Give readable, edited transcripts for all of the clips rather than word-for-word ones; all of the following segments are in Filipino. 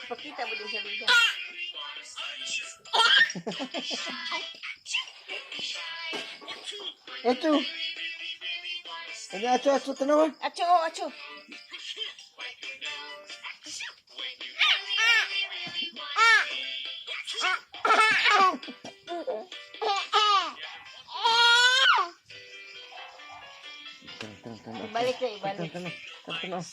Pakita mo din sa liga. Acho. Ano acho tanawa? Acho, acho. Ibalik na, ibalik. Tanaw.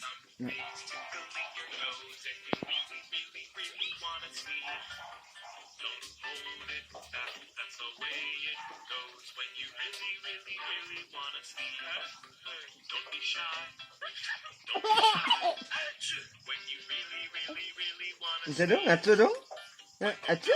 Isa dong, acho dong. Acho.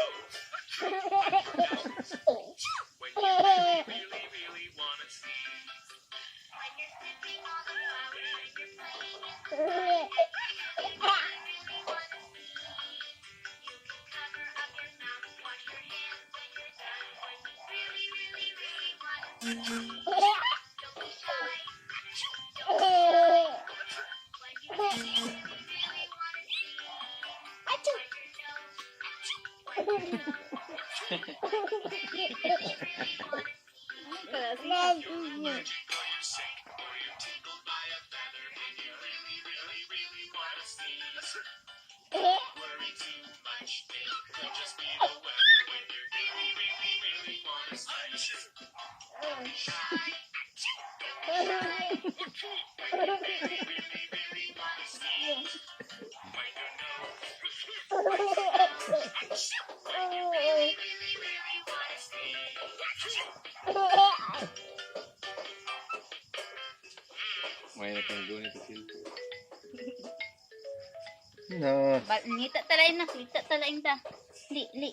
May natanggo ni Kusil. No. Ngita talain na, ngita talain ta. Li, li.